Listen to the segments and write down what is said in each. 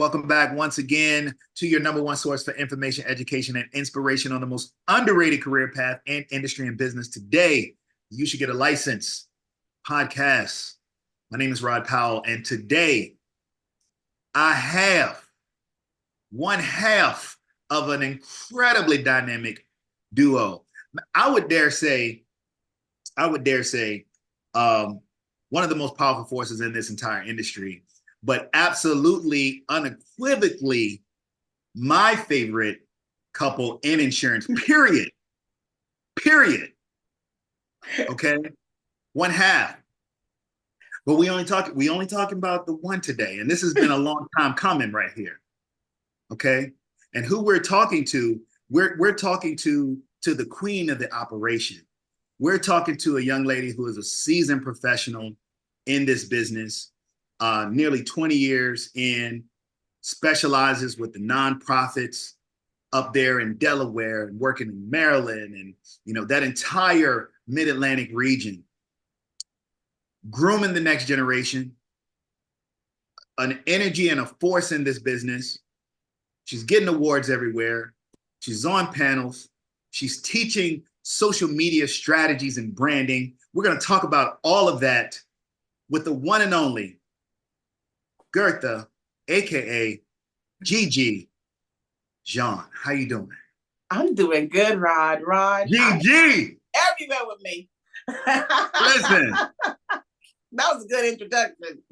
Welcome back once again to your number one source for information, education, and inspiration on the most underrated career path in industry and business. Today, you should get a license podcast. My name is Rod Powell, and today I have one half of an incredibly dynamic duo. I would dare say, one of the most powerful forces in this entire industry, but absolutely, unequivocally, my favorite couple in insurance, period. Okay? One half. But we only talking about the one today. And this has been a long time coming right here. Okay? And who we're talking to, we're talking to the queen of the operation. We're talking to a young lady who is a seasoned professional in this business, nearly 20 years in, specializes with the nonprofits up there in Delaware and working in Maryland and, that entire mid-Atlantic region, grooming the next generation, an energy and a force in this business. She's getting awards everywhere. She's on panels. She's teaching social media strategies and branding. We're going to talk about all of that with the one and only Gertha, aka Gigi Jean. How you doing? I'm doing good, Rod. Gigi! Everywhere with me. Listen. That was a good introduction.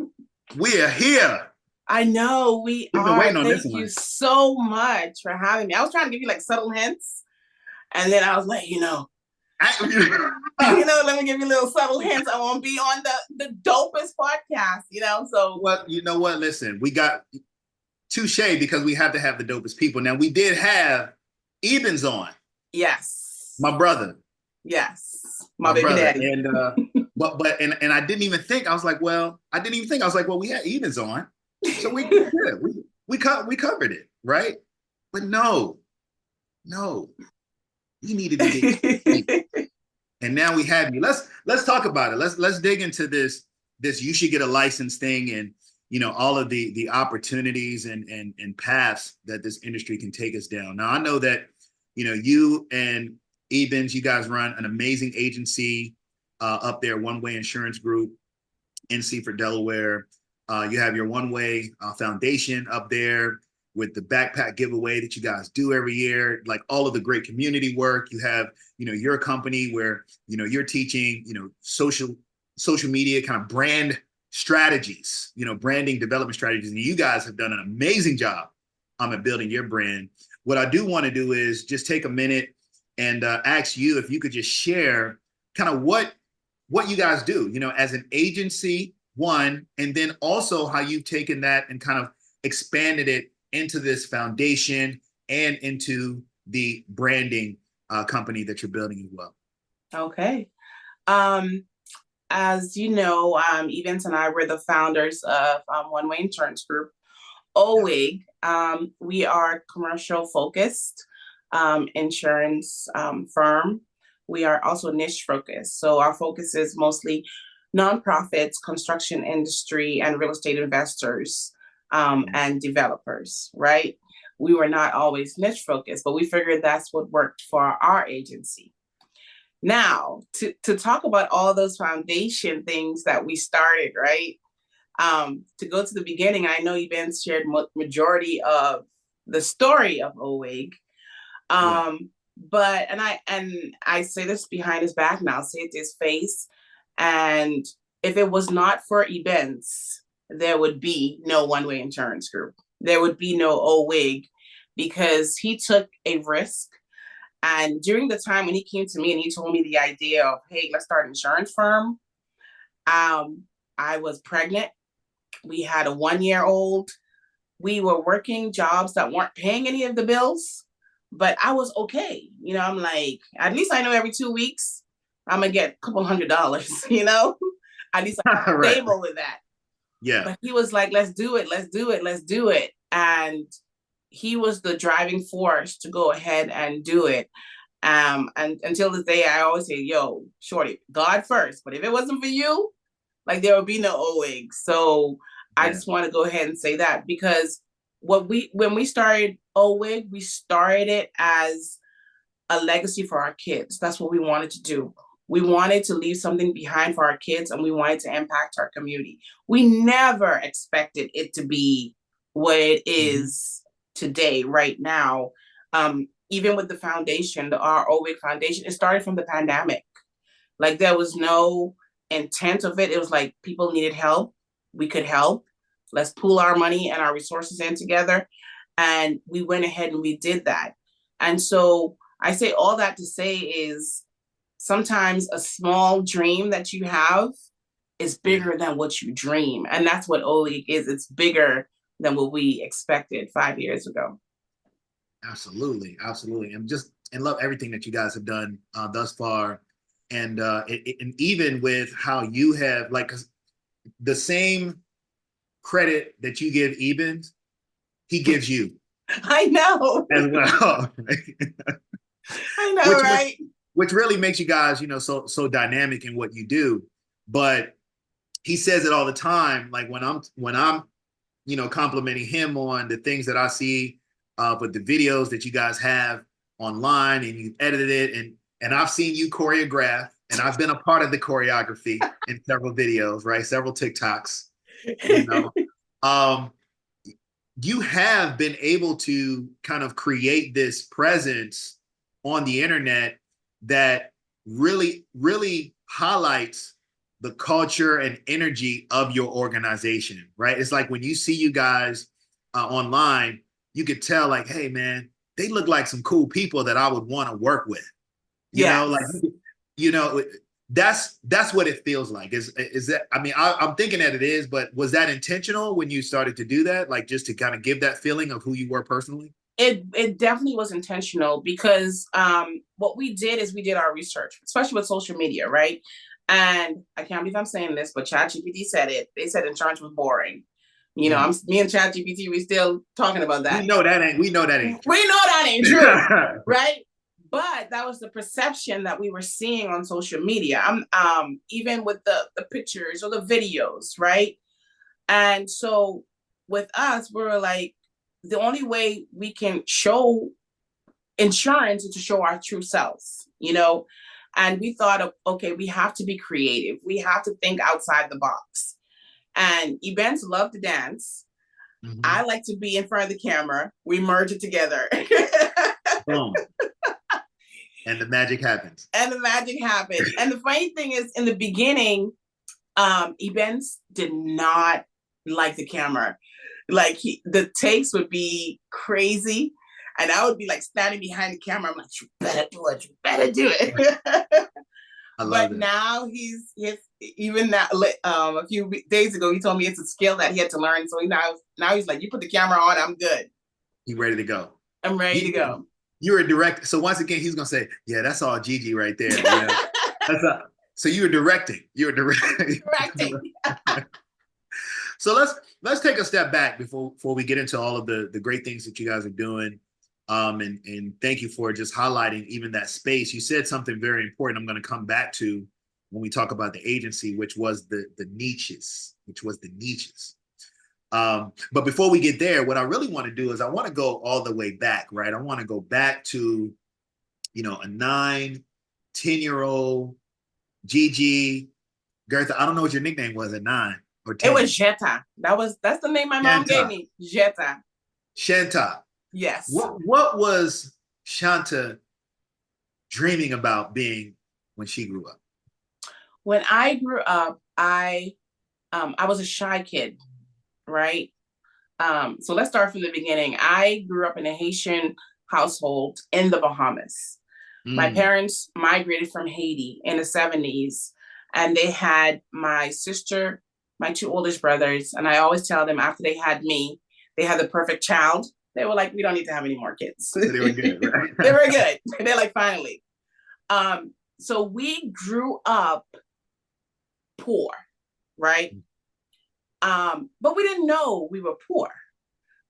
We are here. I know we We've are. been waiting on Thank this one. you so much for having me. I was trying to give you like subtle hints. And then I was like, let me give you little subtle hints. I want to be on the dopest podcast, so. Well, you know what? Listen, we got touche because we have to have the dopest people. Now, we did have Ebens on. Yes. My brother. Yes. My baby brother. Daddy. And but I didn't even think. I was like, well, we had Ebens on. So we covered it, right? But no. You needed to get and now we have you. Let's talk about it. Let's dig into this you should get a license thing and all of the opportunities and paths that this industry can take us down. Now I know that you and Ebens, you guys run an amazing agency up there, One Way Insurance Group, NC for Delaware. You have your One Way Foundation up there with the backpack giveaway that you guys do every year, like all of the great community work. You have, your company where, you're teaching, social media kind of brand strategies, branding development strategies. And you guys have done an amazing job at building your brand. What I do want to do is just take a minute and ask you if you could just share kind of what you guys do, as an agency, one, and then also how you've taken that and kind of expanded it into this foundation and into the branding company that you're building as well. Okay. As you know, Evans and I were the founders of One Way Insurance Group. OWIG, we are commercial focused insurance firm. We are also niche focused. So our focus is mostly nonprofits, construction industry, and real estate investors. And developers, right? We were not always niche focused, but we figured that's what worked for our agency. Now, to talk about all those foundation things that we started, right? To go to the beginning, I know you've been shared majority of the story of OWIG. But I say this behind his back now, say it to his face. And if it was not for events, there would be no One Way Insurance Group. There would be no OWIG because he took a risk. And during the time when he came to me and he told me the idea of, hey, let's start an insurance firm, I was pregnant. We had a 1-year-old. We were working jobs that weren't paying any of the bills, but I was okay. I'm like, at least I know every 2 weeks I'm going to get a couple $100, at least I'm Right. stable with that. Yeah. But he was like, let's do it. And he was the driving force to go ahead and do it. And until this day, I always say, yo, shorty, God first. But if it wasn't for you, like there would be no OWIG. So I just want to go ahead and say that because when we started OWIG, we started it as a legacy for our kids. That's what we wanted to do. We wanted to leave something behind for our kids, and we wanted to impact our community. We never expected it to be what it is today, right now. Even with the foundation, our OWIG Foundation, it started from the pandemic. Like, there was no intent of it. It was like people needed help. We could help. Let's pool our money and our resources in together. And we went ahead and we did that. And so I say all that to say is, sometimes a small dream that you have is bigger than what you dream. And that's what OWIG is. It's bigger than what we expected 5 years ago. Absolutely, absolutely, and love everything that you guys have done thus far, and and even with how you have, like, the same credit that you give Eben, he gives you. I know. As well. I know, right? Which really makes you guys, so dynamic in what you do. But he says it all the time. Like, when I'm complimenting him on the things that I see with the videos that you guys have online, and you edited it, and I've seen you choreograph, and I've been a part of the choreography in several videos, right? Several TikToks, you have been able to kind of create this presence on the internet that really, really highlights the culture and energy of your organization, right? It's like, when you see you guys online, you could tell, like, hey, man, they look like some cool people that I would want to work with. That's what it feels like. Is that, I mean, I'm thinking that it is, but was that intentional when you started to do that? Like, just to kind of give that feeling of who you were personally? It definitely was intentional, because what we did is we did our research, especially with social media, right? And I can't believe I'm saying this, but ChatGPT said it. They said insurance was boring. Me and ChatGPT, we still talking about that. We know that ain't true. We know that ain't true, right? But that was the perception that we were seeing on social media. Even with the pictures or the videos, right? And so with us, we were like, the only way we can show insurance is to show our true selves, And we thought, okay, we have to be creative. We have to think outside the box. And events love to dance. Mm-hmm. I like to be in front of the camera. We merge it together. Boom. And the magic happens. And the funny thing is, in the beginning, events did not like the camera. Like, the takes would be crazy, and I would be like standing behind the camera. I'm like, you better do it. You better do it. I love it. Now he's even now. A few days ago, he told me it's a skill that he had to learn. So now he's like, you put the camera on, I'm good. You ready to go? I'm ready to go. You're a director. So once again, he's gonna say, "Yeah, that's all Gigi right there." So you were directing. Directing. So let's take a step back before we get into all of the great things that you guys are doing. And thank you for just highlighting even that space. You said something very important. I'm going to come back to when we talk about the agency, which was the niches. But before we get there, what I really want to do is I want to go all the way back, right? I want to go back to, a 9-10-year-old Gigi, Gertha. I don't know what your nickname was at 9 or 10. It was Gertha. That's the name my mom gave me. Gertha. Shanta. Yes. What was Shanta dreaming about being when she grew up? When I grew up, I was a shy kid, right? So let's start from the beginning. I grew up in a Haitian household in the Bahamas. My parents migrated from Haiti in the 70s, and they had my sister, my 2 oldest brothers, and I always tell them, after they had me, they had the perfect child. They were like, we don't need to have any more kids. So they were good, right? They were good. They're like, finally. So we grew up poor, right? But we didn't know we were poor.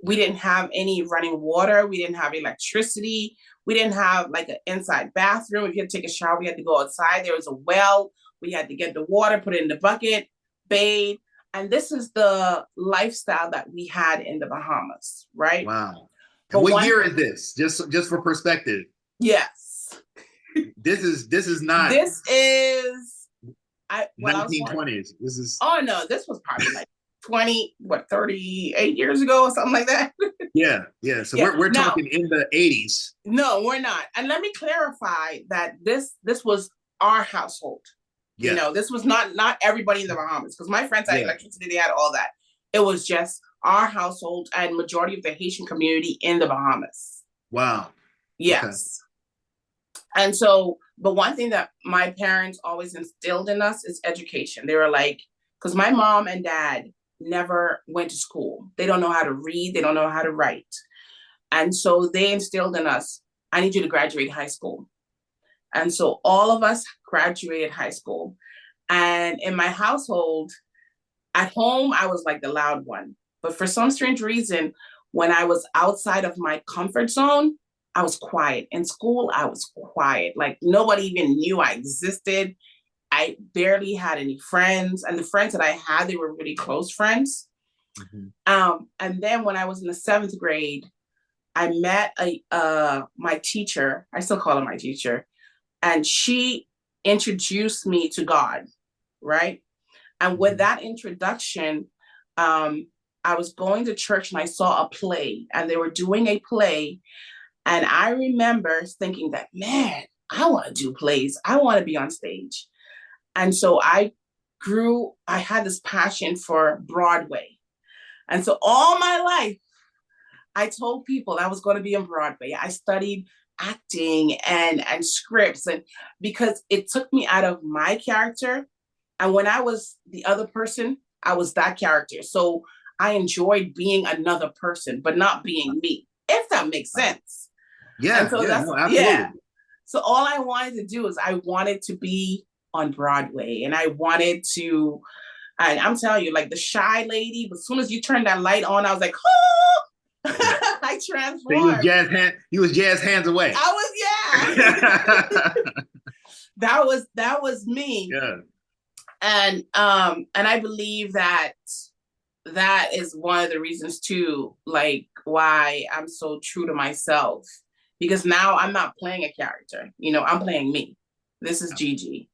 We didn't have any running water. We didn't have electricity. We didn't have like an inside bathroom. If you had to take a shower, we had to go outside. There was a well. We had to get the water, put it in the bucket, bathe. And this is the lifestyle that we had in the Bahamas, right? Wow. And But what year is this? Just for perspective. yes. This is not This is I 1920s. This is oh no, this was probably like 38 years ago or something like that. yeah. So Yeah. we're Now, talking in the 80s. no, we're not. And let me clarify that this was our household. Yeah. You know, this was not everybody in the Bahamas, because my friends had electricity, they had all that. It was just our household and majority of the Haitian community in the Bahamas. Wow. Yes. Okay. And so, but one thing that my parents always instilled in us is education. They were like, because my mom and dad never went to school. They don't know how to read. They don't know how to write. And so they instilled in us, I need you to graduate high school. And so all of us graduated high school. And in my household, at home, I was like the loud one. But for some strange reason, when I was outside of my comfort zone, I was quiet. In school, I was quiet. Like nobody even knew I existed. I barely had any friends. And the friends that I had, they were really close friends. Mm-hmm. And then when I was in the 7th grade, I met my teacher. I still call her my teacher. And she introduced me to God, right? And with that introduction, I was going to church and I saw a play, and they were doing a play. And I remember thinking that, man, I want to do plays. I want to be on stage. And so I had this passion for Broadway. And so all my life, I told people I was going to be on Broadway. I studied acting and scripts, and because it took me out of my character, and when I was the other person, I was that character. So I enjoyed being another person but not being me, if that makes sense. Yeah, so absolutely. So all I wanted to do is I wanted to be on Broadway, and I wanted to, and I'm telling you, like the shy lady, but as soon as you turned that light on, I was like, oh, I transformed. So you was jazz hands away. I was, that was me. Yeah. And I believe that is one of the reasons too, like why I'm so true to myself, because now I'm not playing a character, you know, I'm playing me. This is Gigi.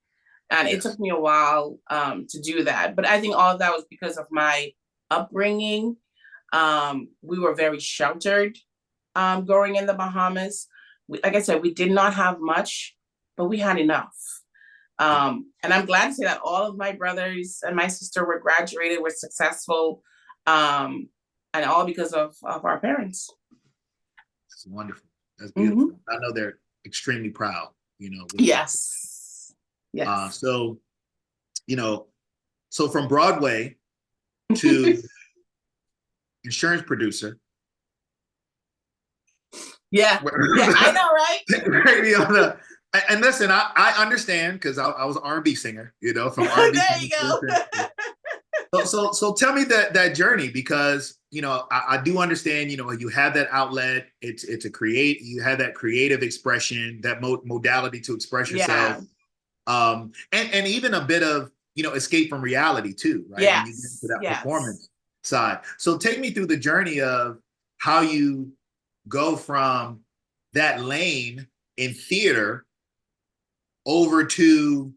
And it took me a while to do that. But I think all of that was because of my upbringing. We were very sheltered growing in the Bahamas. Like I said, we did not have much, but we had enough. And I'm glad to say that all of my brothers and my sister were graduated, were successful, and all because of our parents. It's wonderful. That's beautiful. Mm-hmm. I know they're extremely proud, you know. Yes. Yes. So, you know, so from Broadway to insurance producer. Yeah. I know, right? And listen, I understand, because I was an R&B singer, you know, from R&B. There you go. So tell me that journey, because, you know, I do understand, you know, you have that outlet. It's you have that creative expression, that modality to express yourself. Yeah. And even a bit of, you know, escape from reality too, right? Yes. When you get into that performance side. So take me through the journey of how you go from that lane in theater over to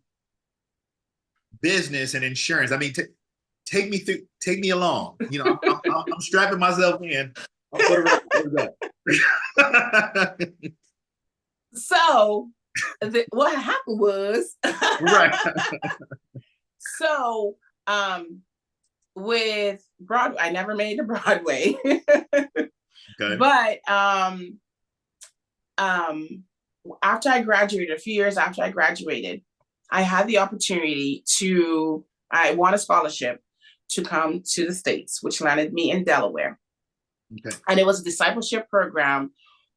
business and insurance. I mean, take me along. You know, I'm strapping myself in. So what happened was, right. So with Broadway, I never made it to Broadway. Okay. But after I graduated, a few years after I graduated, I had the opportunity I won a scholarship to come to the States, which landed me in Delaware. Okay. And it was a discipleship program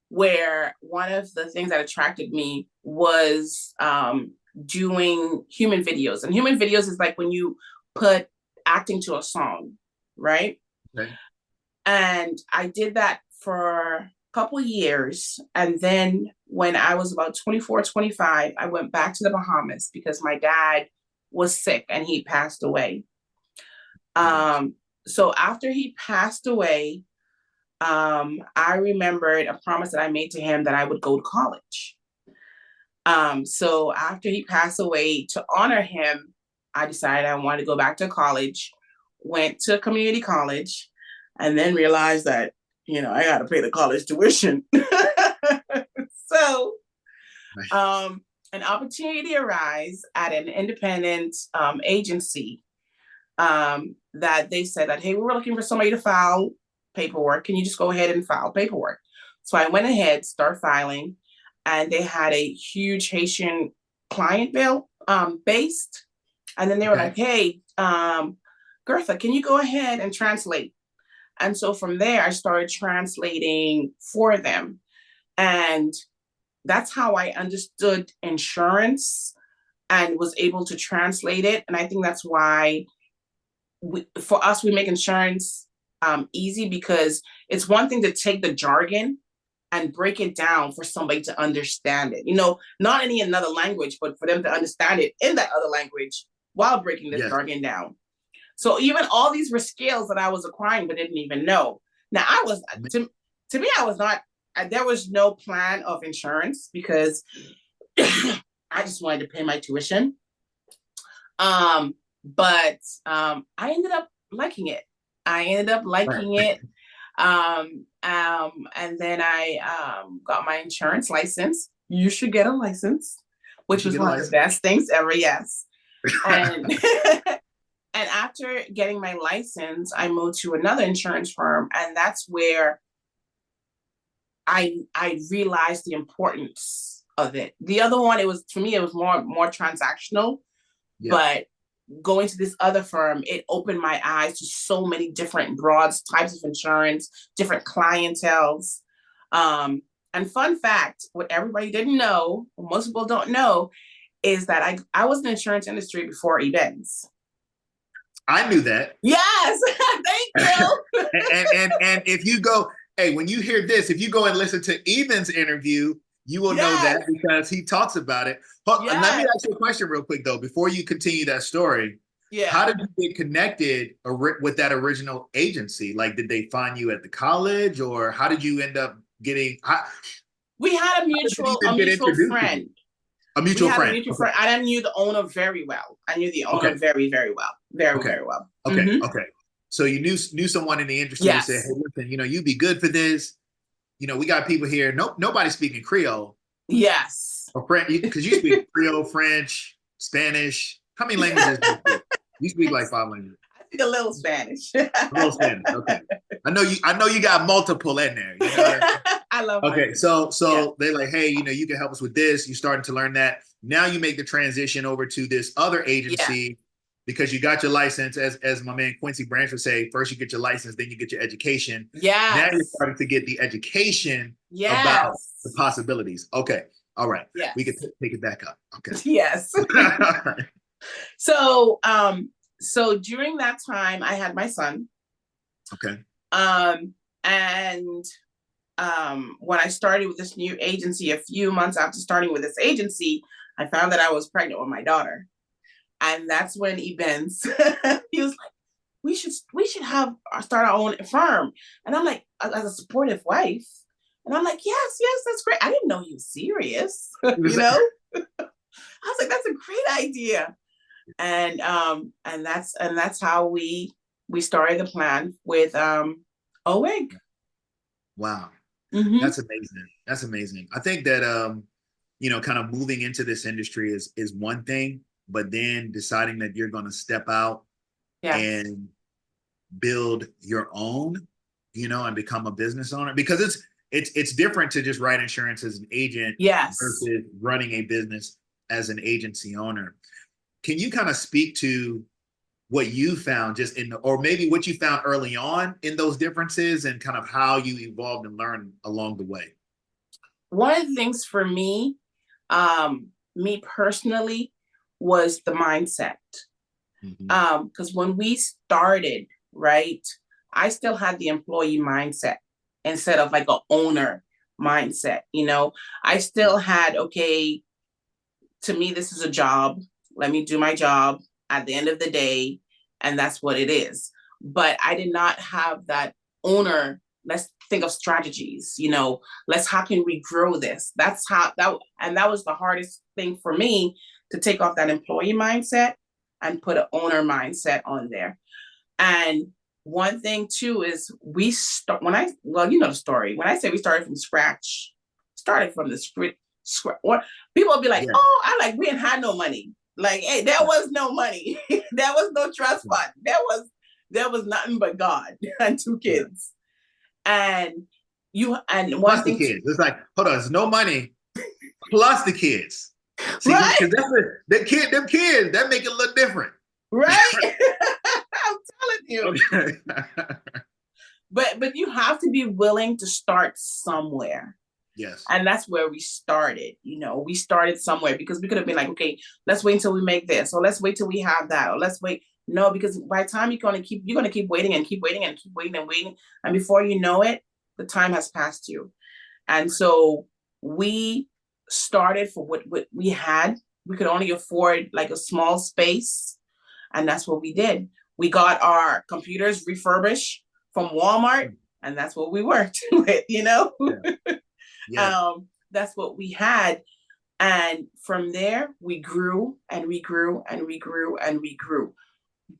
where one of the things that attracted me was doing human videos. And human videos is like when you put acting to a song, right? Okay. And I did that for a couple of years. And then when I was about 24, 25, I went back to the Bahamas because my dad was sick and he passed away. So after he passed away, I remembered a promise that I made to him that I would go to college. So after he passed away, to honor him, I decided I wanted to go back to college, went to community college, and then realized that, I got to pay the college tuition. So an opportunity arose at an independent agency that they said that, hey, we were looking for somebody to file paperwork. Can you just go ahead and file paperwork? So I went ahead, start filing, and they had a huge Haitian client bill based. And then they were like, hey, Gertha, can you go ahead and translate? And so from there, I started translating for them. And that's how I understood insurance and was able to translate it. And I think that's why for us, we make insurance easy, because it's one thing to take the jargon and break it down for somebody to understand it. Not in another language, but for them to understand it in that other language while breaking this jargon down. So even all these were skills that I was acquiring but didn't even know. Now to me, I was not, there was no plan of insurance because I just wanted to pay my tuition. But I ended up liking it. And then I got my insurance license. You should get a license, which was one of the best things ever. Yes. And and after getting my license, I moved to another insurance firm, and that's where I realized the importance of it. The other one, it was more transactional, but going to this other firm, it opened my eyes to so many different broad types of insurance, different clienteles. And fun fact, what everybody didn't know, most people don't know, is that I was in the insurance industry before events. I knew that. Yes, thank you. and if you go, hey, when you hear this, if you go and listen to Ethan's interview, you will know that because he talks about it. But let me ask you a question real quick, though, before you continue that story. Yeah. How did you get connected with that original agency? Like, did they find you at the college, or how did you end up getting? We had a mutual friend. A mutual friend. I knew the owner very well. I knew the owner very, very well. Very well. Okay. So you knew someone in the industry who said, hey, listen, you'd be good for this. We got people here. Nobody's speaking Creole. Yes. Or French, because you speak Creole, French, Spanish. How many languages do you speak? You speak like 5 languages. I speak a little Spanish. Okay. I know you got multiple in there. I love it. Okay, so they're like, hey, you can help us with this. You're starting to learn that. Now you make the transition over to this other agency because you got your license, as my man Quincy Branch would say, first you get your license, then you get your education. Yeah. Now you're starting to get the education about the possibilities. Okay. All right. Yes. We can take it back up. Okay. Yes. So during that time, I had my son. Okay. And when I started with this new agency, a few months after starting with this agency, I found that I was pregnant with my daughter. And that's when events, he was like, we should start our own firm. And I'm like, as a supportive wife. And I'm like, yes, that's great. I didn't know he was serious, I was like, that's a great idea. And that's how we started the plan with YSGAL. Wow. Mm-hmm. That's amazing. I think that kind of moving into this industry is one thing, but then deciding that you're going to step out and build your own, and become a business owner, because it's different to just write insurance as an agent versus running a business as an agency owner. Can you kind of speak to what you found or maybe what you found early on in those differences and kind of how you evolved and learned along the way? One of the things for me personally, was the mindset. Because when we started, I still had the employee mindset instead of like an owner mindset. I still had, okay, to me, this is a job. Let me do my job at the end of the day. And that's what it is. but I did not have that owner. Let's think of strategies, how can we grow this? That was the hardest thing for me, to take off that employee mindset and put an owner mindset on there. And one thing too is you know the story. When I say we started from scratch, started from the script, or people will be like, oh, we didn't have no money. Like, hey, there was no money. There was no trust fund. There was nothing but God and two kids. And one plus thing the kids. It's like, hold on, there's no money plus the kids. See, right? Them kids, that make it look different. Right? I'm telling you. Okay. But you have to be willing to start somewhere. Yes. And that's where we started. We started somewhere, because we could have been like, okay, let's wait until we make this, or let's wait till we have that, or let's wait. No, because by the time you're gonna keep waiting and keep waiting and keep waiting and waiting. And before you know it, the time has passed you. And so we started for what we had. We could only afford like a small space. And that's what we did. We got our computers refurbished from Walmart, and that's what we worked with, Yeah. Yeah. That's what we had. And from there, we grew and we grew and we grew and we grew.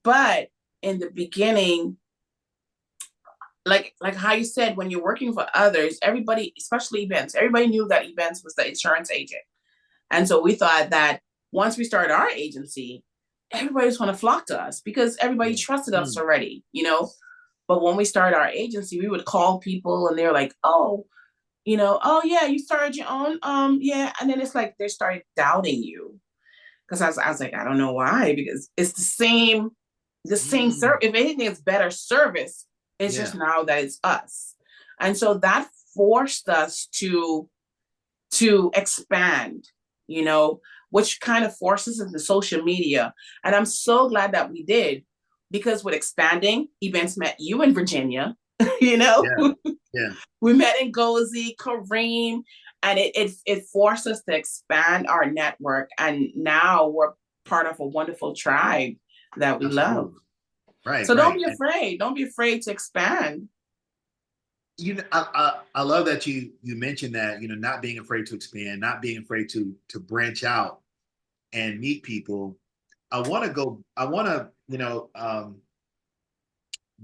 But in the beginning, like how you said, when you're working for others, everybody, especially events, everybody knew that events was the insurance agent. And so we thought that once we started our agency, everybody was going to flock to us because everybody trusted us already, But when we started our agency, we would call people and they're like, oh, oh yeah, you started your own, yeah. And then it's like they started doubting you, because I was like, I don't know why, because it's the same service. If anything, it's better service. It's just now that it's us. And so that forced us to expand, which kind of forces into social media. And I'm so glad that we did, because with expanding, events met you in Virginia, Yeah. We met in Gozi, Kareem, and it forced us to expand our network. And now we're part of a wonderful tribe that we love. Right. So don't be afraid. Don't be afraid to expand. I love that you mentioned that, not being afraid to expand, not being afraid to branch out and meet people. I want to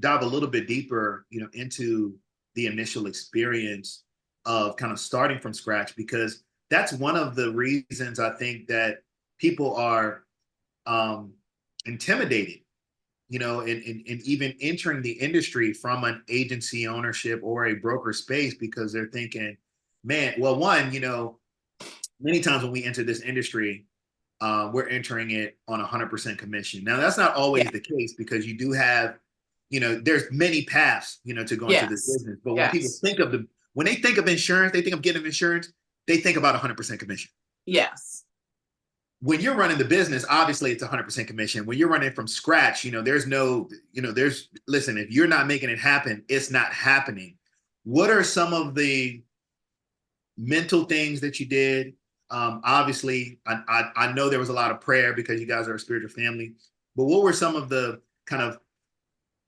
dive a little bit deeper, into the initial experience of kind of starting from scratch, because that's one of the reasons I think that people are intimidated, in even entering the industry from an agency ownership or a broker space, because they're thinking, man, well, one, many times when we enter this industry, we're entering it on 100% commission. Now, that's not always the case, because you do have, there's many paths, to go into this business. But when people when they think of insurance, they think of getting insurance, they think about 100% commission. Yes. When you're running the business, obviously it's 100% commission. When you're running from scratch, there's no, listen, if you're not making it happen, it's not happening. What are some of the mental things that you did? Obviously, I know there was a lot of prayer, because you guys are a spiritual family, but what were some of the kind of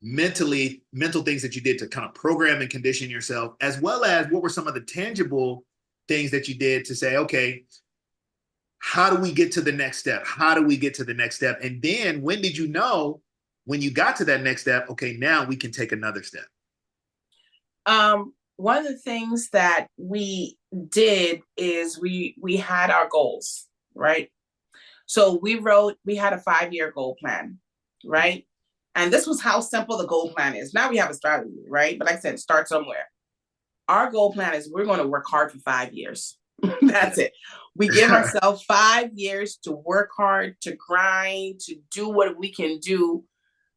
mental things that you did to kind of program and condition yourself, as well as what were some of the tangible things that you did to say, okay, how do we get to the next step? How do we get to the next step? And then when did you know, when you got to that next step, okay, now we can take another step? One of the things that we did is we had our goals, right? So we had a 5-year goal plan, right? And this was how simple the goal plan is. Now we have a strategy, right? But like I said, start somewhere. Our goal plan is we're going to work hard for 5 years. That's it. We give ourselves 5 years to work hard, to grind, to do what we can do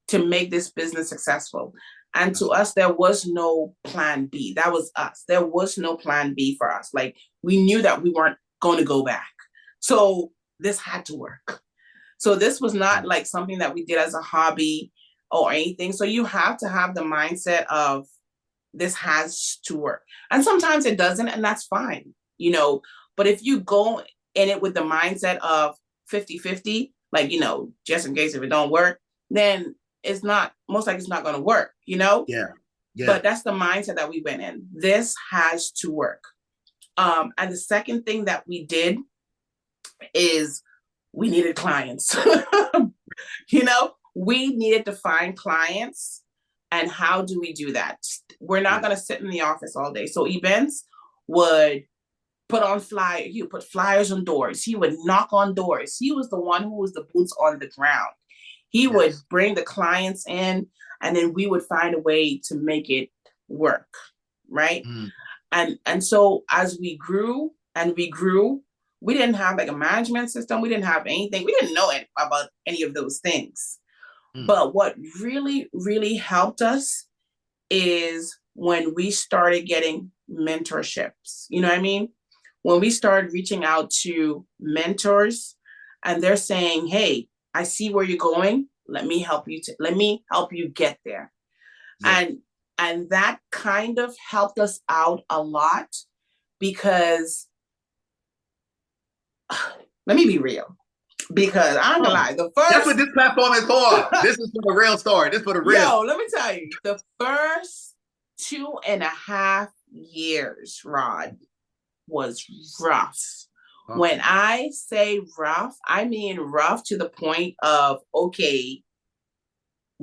to make this business successful. And to us, there was no plan B. That was us. There was no plan B for us. Like, we knew that we weren't going to go back. So this had to work. So this was not like something that we did as a hobby or anything. So you have to have the mindset of this has to work. And sometimes it doesn't, and that's fine, But if you go in it with the mindset of 50-50, like, just in case if it don't work, then it's not, most likely it's not going to work, you know? Yeah. Yeah. But that's the mindset that we went in. This has to work. And the second thing that we did is we needed clients. You know, we needed to find clients. And how do we do that? We're not going to sit in the office all day. So events would put on flyers. He would put flyers on doors. He would knock on doors. He was the one who was the boots on the ground. He would bring the clients in, and then we would find a way to make it work, right? And so as we grew and we grew, we didn't have like a management system. We didn't have anything. We didn't know about any of those things. But what really, really helped us is when we started getting mentorships. You know what I mean? When we started reaching out to mentors and they're saying, hey, I see where you're going. Let me help you get there. Yeah. And that kind of helped us out a lot because let me be real. Because I'm gonna lie, the first— That's what this platform is for. This is for the real story. This is for the real. Yo, let me tell you, the first 2.5 years, Rod, was rough. Okay. When I say rough, I mean rough to the point of, okay,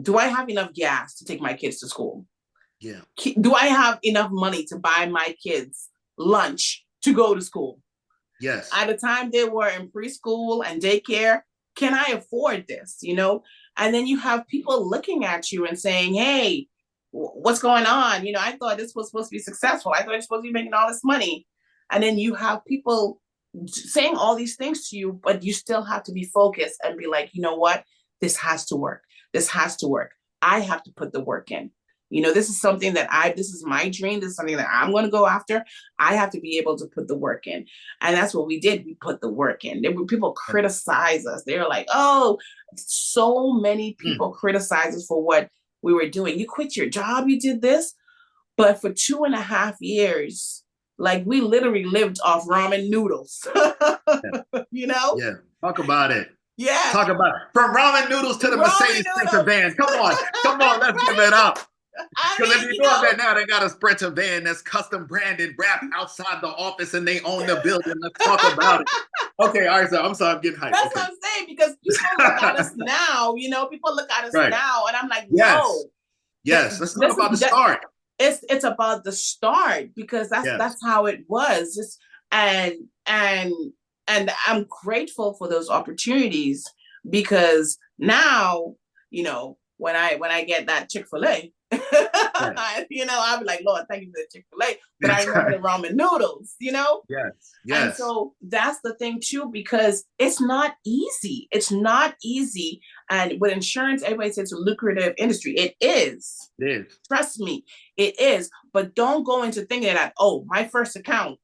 do I have enough gas to take my kids to school? Yeah. Do I have enough money to buy my kids lunch to go to school? Yes. At the time they were in preschool and daycare, can I afford this? You know? And then you have people looking at you and saying, hey, what's going on? You know, I thought this was supposed to be successful. I thought you're supposed to be making all this money. And then you have people saying all these things to you, but you still have to be focused and be like, you know what? This has to work. This has to work. I have to put the work in. You know, this is something that this is my dream. This is something that I'm going to go after. I have to be able to put the work in. And that's what we did. We put the work in. There were people criticize us. They were like, oh, so many people criticize us for what we were doing. You quit your job. You did this. But for 2.5 years, like we literally lived off ramen noodles, you know? Yeah. Talk about it. Yeah. Talk about it. From ramen noodles to the Mercedes Sprinter van. Come on. Come on. Let's give it up. Because if you know that now, they got a Sprinter van that's custom branded, wrapped outside the office, and they own the building. Let's talk about it. Okay, all right, so I'm sorry, I'm getting hyped. That's what I'm saying, because people look at us now, you know, people look at us now, and I'm like, no. Yes, let's talk about the start. It's about the start, because that's how it was. Just and I'm grateful for those opportunities, because now, you know, when I get that Chick-fil-A, you know, I'll be like, Lord, thank you for the Chick-fil-A, but I remember the ramen noodles, you know? Yes. And so that's the thing too, because it's not easy. It's not easy. And with insurance, everybody says it's a lucrative industry. It is. It is. Trust me, it is. But don't go into thinking that, oh, my first account,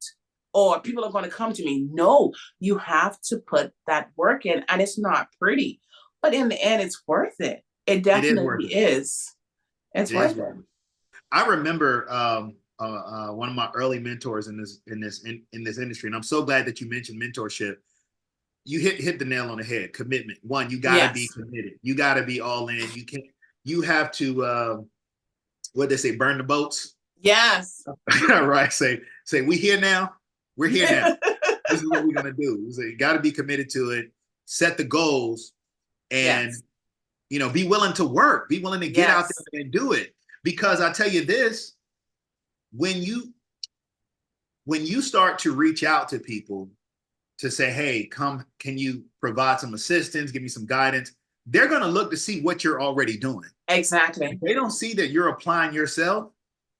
or people are going to come to me. No, you have to put that work in, and it's not pretty. But in the end, it's worth it. It definitely is. It's worth it. I remember one of my early mentors in this industry, and I'm so glad that you mentioned mentorship. You hit the nail on the head. Commitment. One, you gotta be committed. You gotta be all in. You have to what they say, burn the boats. Yes. Right. Say we here now. We're here now. This is what we're gonna do. So you gotta be committed to it. Set the goals, and you know, be willing to work. Be willing to get out there and do it. Because I tell you this, when you start to reach out to people to say, hey, come, can you provide some assistance, give me some guidance, they're going to look to see what you're already doing. Exactly. If they don't see that you're applying yourself,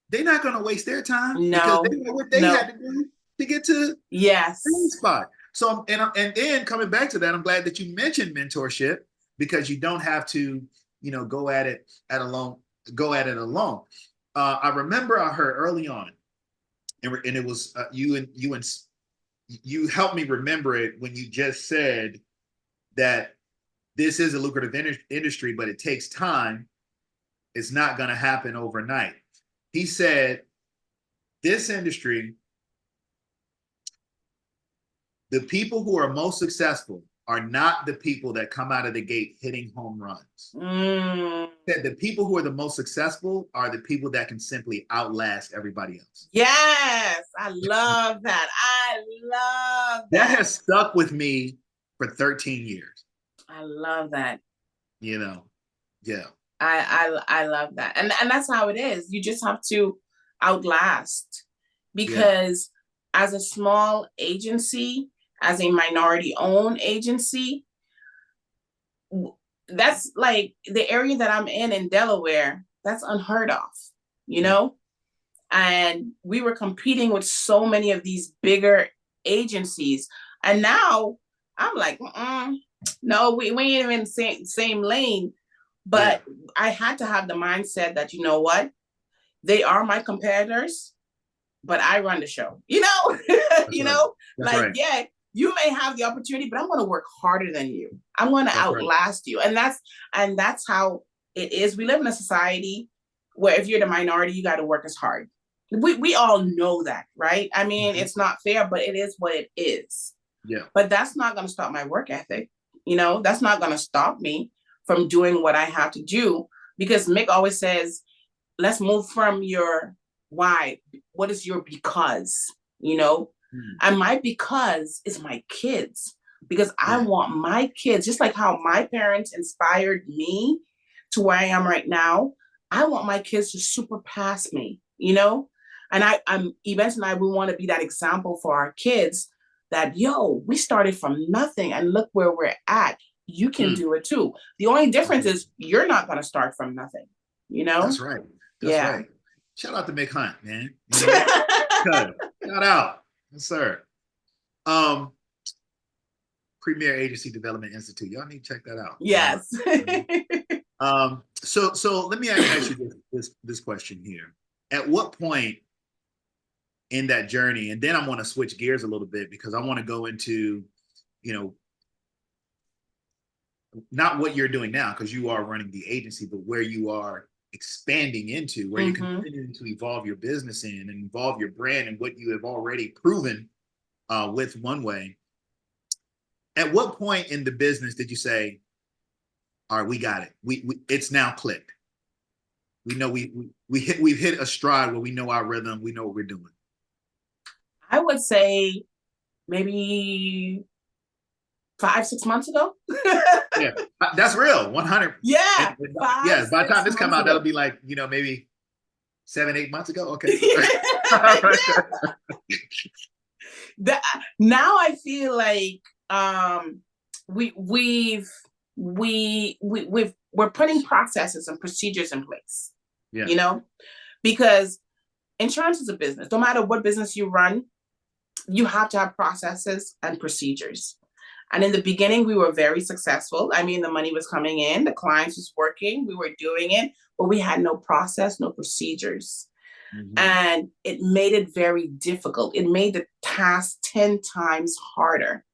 they're not going to waste their time. No. Because they know what they had to do to get to the spot. So, and then coming back to that, I'm glad that you mentioned mentorship, because you don't have to, you know, go at it alone. I remember I heard early on, and it was you helped me remember it when you just said that this is a lucrative industry, but it takes time. It's not going to happen overnight. He said, this industry, the people who are most successful are not the people that come out of the gate hitting home runs. Mm. That the people who are the most successful are the people that can simply outlast everybody else. Yes, I love that. I love that. That has stuck with me for 13 years. I love that. You know, yeah. I love that. And that's how it is. You just have to outlast, because as a small agency, as a minority owned agency, that's like the area that I'm in Delaware, that's unheard of, you know? And we were competing with so many of these bigger agencies. And now I'm like, no, we ain't even in the same lane. But I had to have the mindset that, you know what? They are my competitors, but I run the show, you know? You know, like, yeah, you may have the opportunity, but I'm going to work harder than you. I'm going to outlast you. And that's how it is. We live in a society where if you're the minority, you got to work as hard. We all know that, right? I mean, it's not fair, but it is what it is. Yeah. But that's not going to stop my work ethic. You know, that's not going to stop me from doing what I have to do, because Mick always says, let's move from your why. What is your because? You know, and my because is my kids, because I want my kids, just like how my parents inspired me to where I am right now. I want my kids to surpass me, you know? And I'm Events and I, we want to be that example for our kids that, yo, we started from nothing and look where we're at. You can do it too. The only difference is you're not going to start from nothing, you know? That's right. That's right. Shout out to Mick Hunt, man. You know? Shout out. Yes, sir. Premier Agency Development Institute. Y'all need to check that out. Yes. So let me ask you this question here. At what point in that journey, and then I want to switch gears a little bit, because I want to go into, you know, not what you're doing now, because you are running the agency, but where you are expanding into, where you're continuing to evolve your business in and evolve your brand and what you have already proven with One Way. At what point in the business did you say, all right, we got it. It's now clicked. We know we've hit a stride where we know our rhythm, we know what we're doing. I would say maybe 5-6 months ago. Yeah, that's real. 100. Yeah. By the time this come out, that'll be like, you know, maybe 7-8 months ago. Okay. Now I feel like we're putting processes and procedures in place. Yeah. You know, because insurance is a business. No matter what business you run, you have to have processes and procedures. And in the beginning, we were very successful. I mean, the money was coming in, the clients was working, we were doing it, but we had no process, no procedures. And it made it very difficult. It made the task 10 times harder.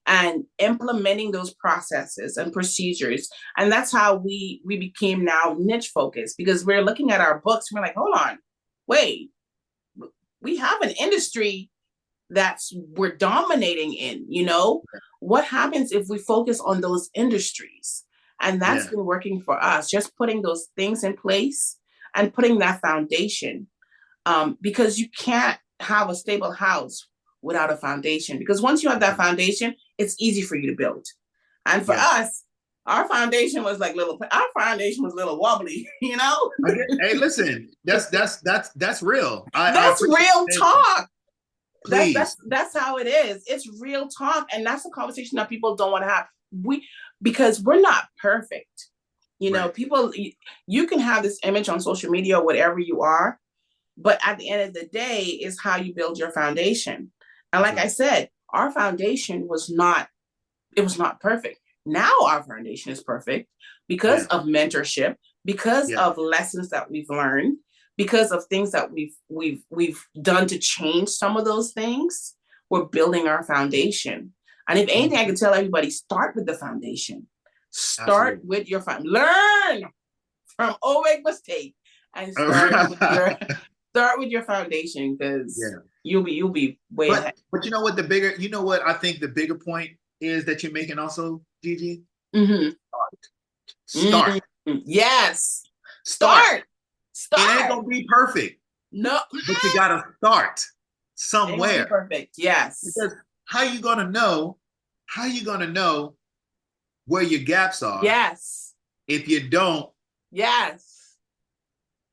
And implementing those processes and procedures. And that's how we became now niche focused, because we're looking at our books. We're like, hold on, wait, we have an industry we're dominating in, you know? What happens if we focus on those industries? And that's been working for us, just putting those things in place and putting that foundation. Because you can't have a stable house without a foundation, because once you have that foundation, it's easy for you to build. And for us, our foundation was little wobbly, you know? Hey, listen, that's real. That's real talk. That's how it is. It's real talk. And that's a conversation that people don't want to have. Because we're not perfect. You know, people, you can have this image on social media or whatever you are, but at the end of the day is how you build your foundation. And like I said, our foundation was not perfect. Now our foundation is perfect because of mentorship, because of lessons that we've learned, because of things that we've done to change some of those things. We're building our foundation. And if anything, I can tell everybody, start with the foundation. Start with your learn from OWEG mistake and start with your foundation, because you'll be way ahead. But you know what I think the bigger point is that you're making also, Gigi? Mm-hmm. Start. Mm-hmm. Yes. Start. Start. It ain't gonna be perfect. No. But you gotta start Ain't gonna be somewhere. perfect. Yes. Because how you gonna know? How you gonna know where your gaps are? Yes. If you don't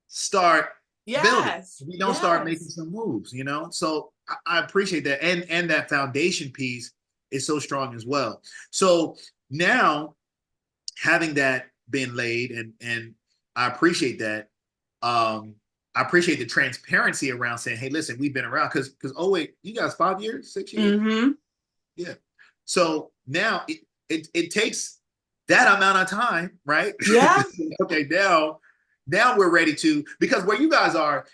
start building, if you don't start making some moves, you know. So I appreciate that, and that foundation piece is so strong as well. So now having that been laid, and I appreciate that. I appreciate the transparency around saying, "Hey, listen, we've been around." Because oh wait, you guys 5 years, 6 years, yeah. So now it takes that amount of time, right? Yeah. Okay, now we're ready to, because where you guys are,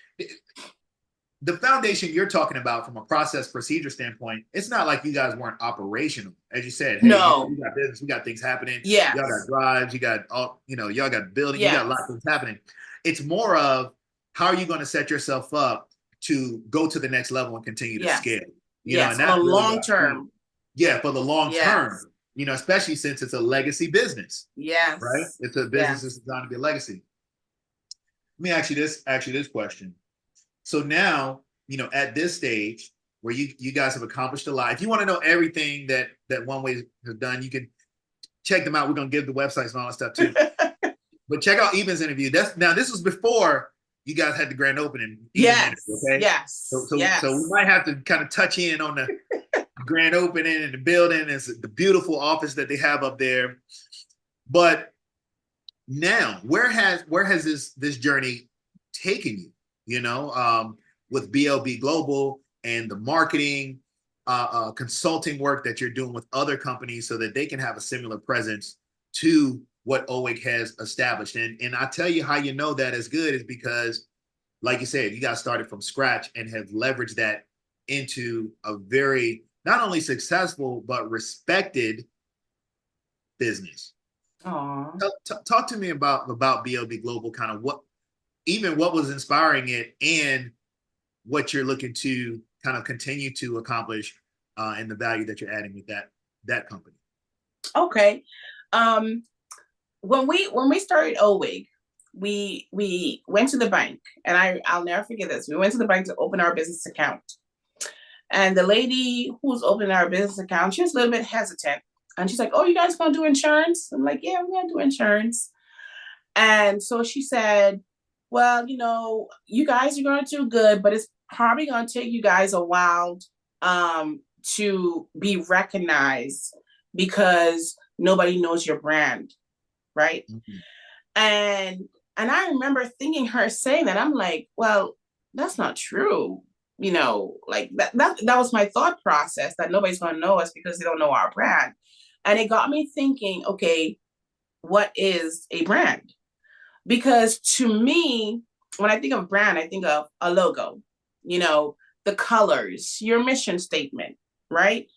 the foundation you're talking about from a process procedure standpoint, it's not like you guys weren't operational. As you said, hey, No. we got business, we got things happening. Yes. Y'all got drives, you got all, y'all got building, Yes. you got a lot of things happening. It's more of how are you going to set yourself up to go to the next level and continue to scale? And that's for the really long term. Yeah, for the long term, especially since it's a legacy business. Yes. Right? It's a business that's designed to be a legacy. Let me ask you this question. So now, at this stage where you guys have accomplished a lot, if you want to know everything that One Way has done, you can check them out. We're gonna give the websites and all that stuff too. But check out Eben's interview. This was before you guys had the grand opening. Yes. Interview, okay. Yes. So we might have to kind of touch in on the grand opening and the building. It's the beautiful office that they have up there. But now, where has this journey taken you? With BLB Global and the marketing, consulting work that you're doing with other companies so that they can have a similar presence to what OWIG has established. And I tell you how you know that is good is because, like you said, you guys started from scratch and have leveraged that into a very not only successful but respected business. Talk to me about BLB Global, kind of what was inspiring it and what you're looking to kind of continue to accomplish, and the value that you're adding with that company. Okay. When we started OWIG, we went to the bank, and I'll never forget this. We went to the bank to open our business account. And the lady who was opening our business account, she was a little bit hesitant. And she's like, "Oh, you guys gonna do insurance?" I'm like, "Yeah, we're gonna do insurance." And so she said, "Well, you guys are gonna do good, but it's probably gonna take you guys a while to be recognized because nobody knows your brand." Right. Mm-hmm. And I remember thinking her saying that. I'm like, well, that's not true. Like that was my thought process, that nobody's going to know us because they don't know our brand. And it got me thinking, okay, what is a brand? Because to me, when I think of brand, I think of a logo, the colors, your mission statement, right?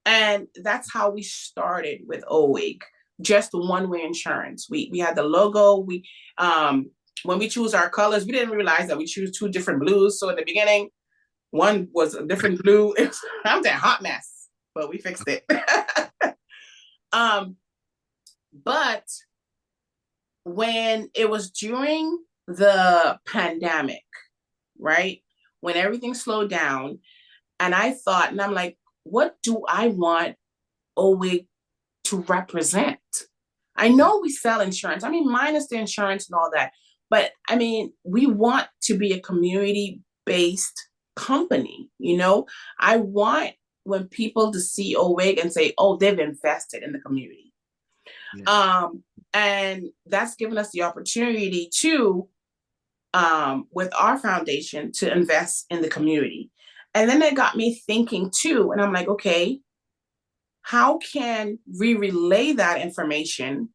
And that's how we started with OWIG, just one-way insurance. We had the logo. When we choose our colors, we didn't realize that we choose two different blues. So in the beginning, one was a different blue. I'm that hot mess, but we fixed it. But when it was during the pandemic, right, when everything slowed down, and I thought, and I'm like, what do I want OWIG to represent? I know we sell insurance. I mean, minus the insurance and all that. But I mean, we want to be a community-based company. I want when people to see OWIG and say, "Oh, they've invested in the community." Yeah. And that's given us the opportunity to, with our foundation, to invest in the community. And then it got me thinking too, and I'm like, okay, how can we relay that information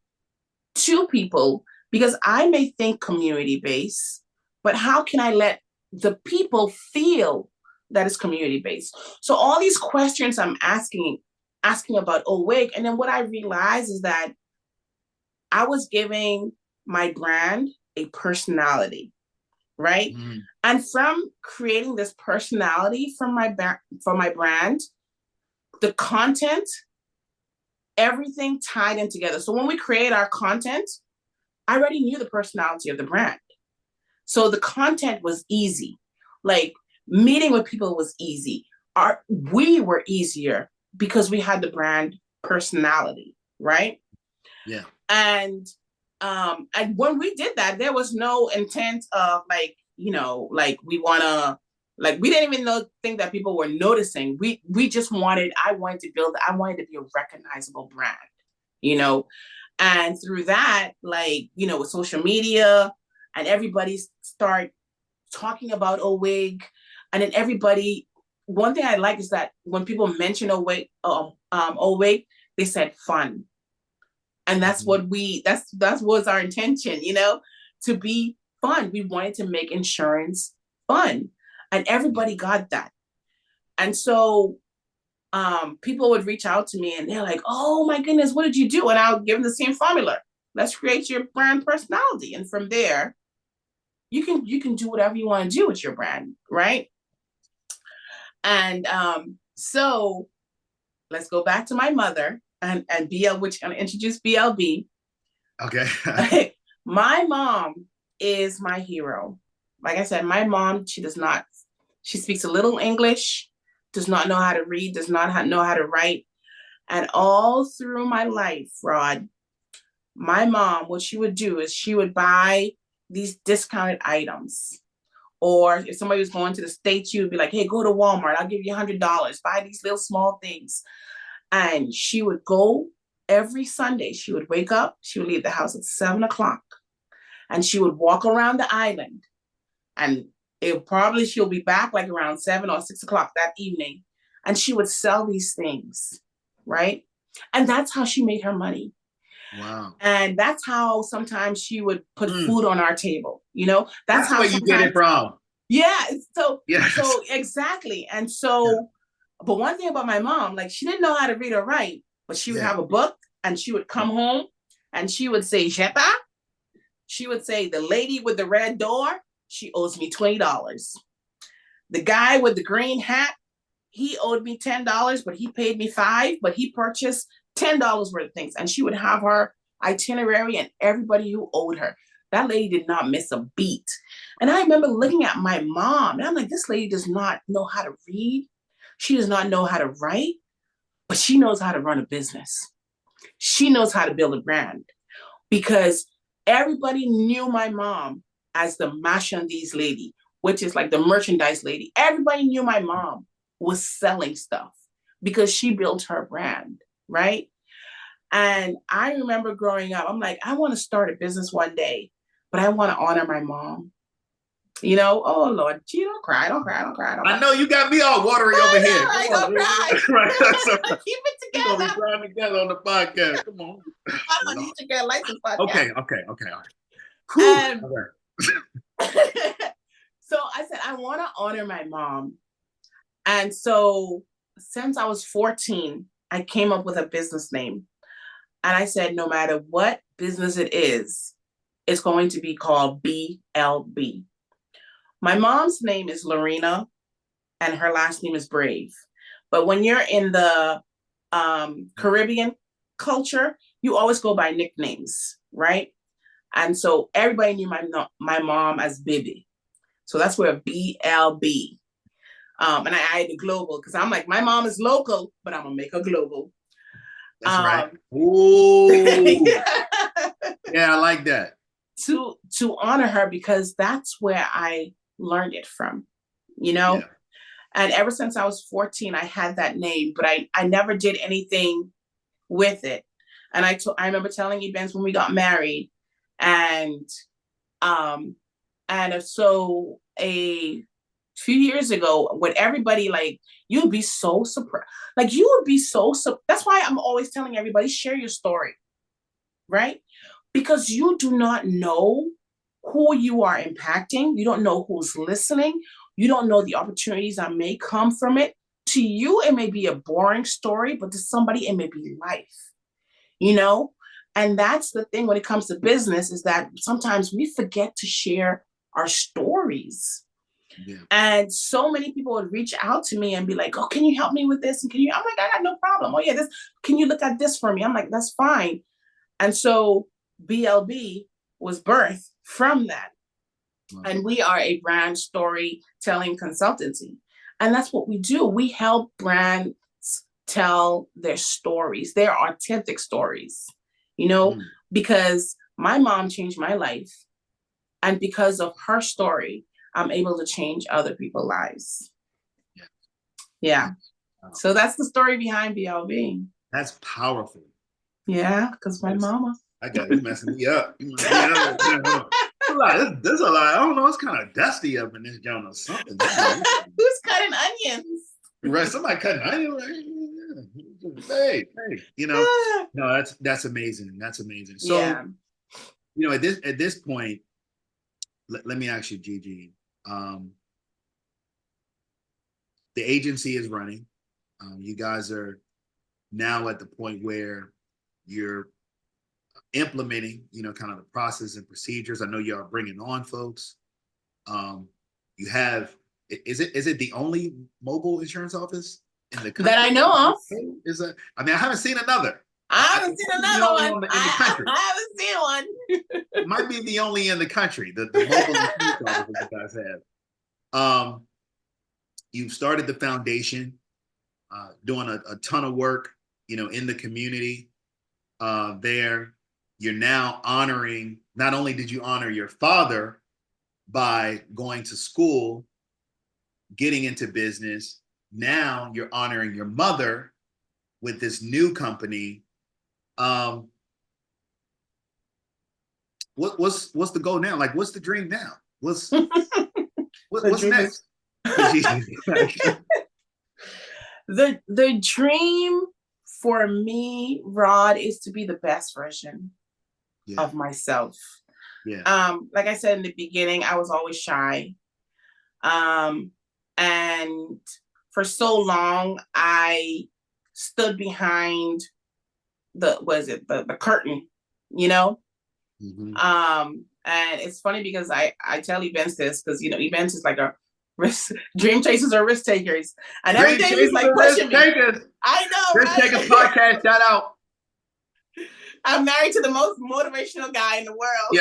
to people? Because I may think community-based, but how can I let the people feel that it's community-based? So all these questions I'm asking about OWIG, and then what I realized is that I was giving my brand a personality, right? Mm. And from creating this personality for my brand, the content everything tied in together. So when we create our content, I already knew the personality of the brand. So the content was easy. Like meeting with people was easy. We were easier because we had the brand personality, right? Yeah. And when we did that, there was no intent of like, like we didn't even think that people were noticing. We just I wanted to be a recognizable brand, you know. And through that, like, with social media and everybody start talking about OWIG, and then one thing I like is that when people mention OWIG, they said fun. And that's that was our intention, to be fun. We wanted to make insurance fun, and everybody got that. And so people would reach out to me and they're like, oh my goodness, what did you do? And I'll give them the same formula. Let's create your brand personality. And from there, you can do whatever you want to do with your brand, right? And so let's go back to my mother and which I'm gonna introduce BLB. Okay. My mom is my hero. Like I said, my mom, she speaks a little English, does not know how to read, does not know how to write. And all through my life, Rod, my mom, what she would do is she would buy these discounted items. Or if somebody was going to the States, she would be like, hey, go to Walmart. I'll give you $100. Buy these little small things. And she would go every Sunday. She would wake up. She would leave the house at 7:00. And she would walk around the island. And she'll be back like around 7 or 6 o'clock that evening. And she would sell these things, right? And that's how she made her money. Wow. And that's how sometimes she would put food on our table, That's how where you get it from. Yeah. So yes. Exactly. And so, but one thing about my mom, like she didn't know how to read or write, but she would have a book and she would come home and she would say, Gertha. She would say, the lady with the red door, she owes me $20. The guy with the green hat, he owed me $10, but he paid me $5, but he purchased $10 worth of things. And she would have her itinerary and everybody who owed her. That lady did not miss a beat. And I remember looking at my mom and I'm like, this lady does not know how to read. She does not know how to write, but she knows how to run a business. She knows how to build a brand because everybody knew my mom as the marchandise lady, which is like the merchandise lady. Everybody knew my mom was selling stuff because she built her brand, right? And I remember growing up, I'm like, I want to start a business one day, but I want to honor my mom. Oh Lord, gee, don't cry. I know you got me all watery over here. I don't cry. Right. Keep it together. We're crying together on the podcast. Come on. I'm on to get a license podcast. Okay. All right. So I said, I want to honor my mom. And so since I was 14, I came up with a business name. And I said, no matter what business it is, it's going to be called BLB. My mom's name is Lorena and her last name is Brave. But when you're in the Caribbean culture, you always go by nicknames, right? And so everybody knew my mom as Bibi. So that's where BLB. And I added global because I'm like, my mom is local, but I'm going to make her global. That's right. Ooh. Yeah, I like that. To honor her because that's where I learned it from, Yeah. And ever since I was 14, I had that name, but I never did anything with it. And I remember telling events when we got married, and so a few years ago, when everybody you'd be so surprised, that's why I'm always telling everybody, share your story, right? Because you do not know who you are impacting. You don't know who's listening. You don't know the opportunities that may come from it. To you, it may be a boring story, but to somebody, it may be life, And that's the thing when it comes to business is that sometimes we forget to share our stories. Yeah. And so many people would reach out to me and be like, oh, can you help me with this? And I'm like, I got no problem. Oh yeah, can you look at this for me? I'm like, that's fine. And so BLB was birthed from that. Wow. And we are a brand storytelling consultancy. And that's what we do. We help brands tell their stories, their authentic stories, because my mom changed my life. And because of her story, I'm able to change other people's lives. Yeah. Wow. So that's the story behind BLB. That's powerful. Yeah, because my mama. I got you messing me up. There's a lot. I don't know. It's kind of dusty up in this joint or something. Who's cutting onions? Right. Somebody cutting onions. Right? Hey. No, that's amazing. That's amazing. So, at this point, let me ask you, Gigi. The agency is running. You guys are now at the point where you're implementing, kind of the process and procedures. I know you are bringing on folks. You have, is it the only mobile insurance office in the country that I know of? I haven't seen another. I haven't seen another one. I haven't seen one. It might be the only in the country, the mobile insurance office you guys have. You've started the foundation, doing a ton of work, in the community there. You're now honoring, not only did you honor your father by going to school, getting into business, now you're honoring your mother with this new company. What's the goal now? Like, what's the dream now? What's next? The dream for me, Rod, is to be the best version of myself. Yeah. Like I said in the beginning, I was always shy. And for so long, I stood behind the curtain, Mm-hmm. And it's funny because I tell events this, because events is like a dream chasers or risk takers, and every day he's like pushing me. I know, risk takers podcast, shout out. I'm married to the most motivational guy in the world.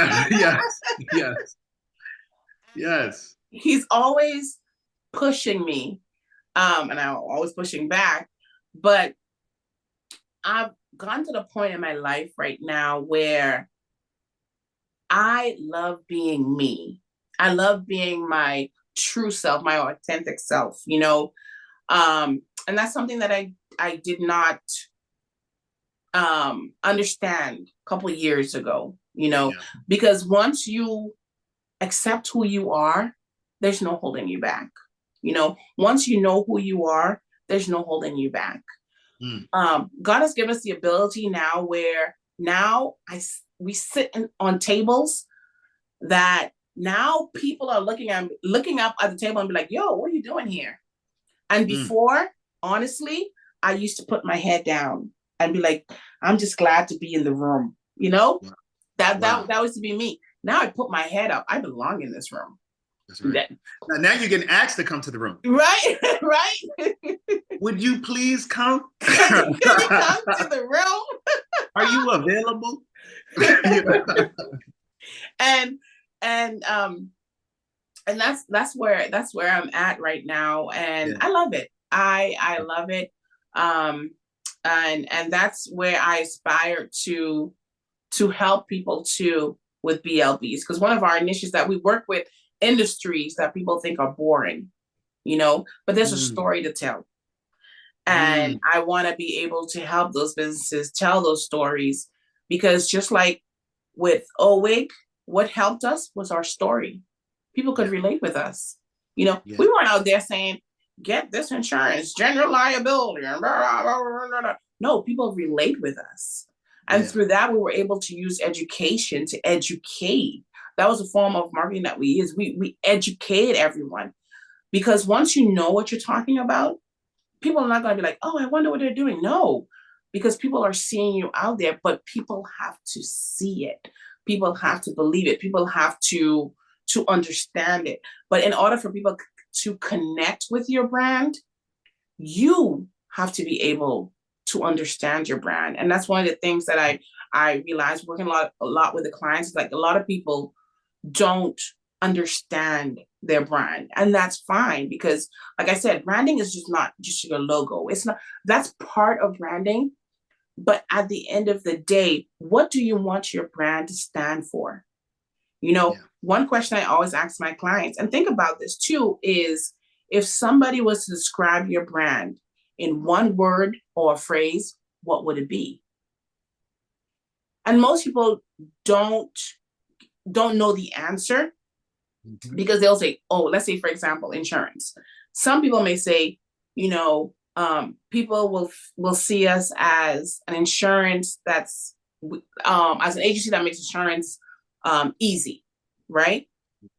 Yes. He's always pushing me, and I'm always pushing back. But I've gone to the point in my life right now where I love being me. I love being my true self, my authentic self, and that's something that I did not understand a couple of years ago, because once you accept who you are, there's no holding you back. Once you know who you are, there's no holding you back. God has given us the ability now where we sit on tables that now people are looking up at the table and be like, yo, what are you doing here? And before, honestly, I used to put my head down and be like, I'm just glad to be in the room. That used to be me. Now I put my head up. I belong in this room. That's right. Now you're getting asked to come to the room. Right, right. Would you please come? Can you come to the room? Are you available? And that's where I'm at right now, and I love it. I love it. And that's where I aspire to help people too with BLBs, because one of our initiatives that we work with industries that people think are boring, but there's a story to tell. And I want to be able to help those businesses tell those stories, because just like with OWIG, what helped us was our story. People could relate with us. We weren't out there saying, get this insurance, general liability. Blah, blah, blah, blah. No, people relate with us. And through that, we were able to use education to educate. That was a form of marketing that we use. We educate everyone, because once you know what you're talking about, people are not going to be like, oh, I wonder what they're doing. No, because people are seeing you out there, but people have to see it. People have to believe it. People have to to understand it. But in order for people to connect with your brand, you have to be able to understand your brand. And that's one of the things that I realized working a lot with the clients. Like, a lot of people don't understand their brand, and that's fine, because like I said, branding is just not just your logo. It's not, that's part of branding, but at the end of the day, what do you want your brand to stand for? One question I always ask my clients, and think about this too, is if somebody was to describe your brand in one word or a phrase, what would it be? And most people don't know the answer, because they'll say, oh, let's say, for example, insurance. Some people may say, people will see us as an insurance that's, as an agency that makes insurance easy, right?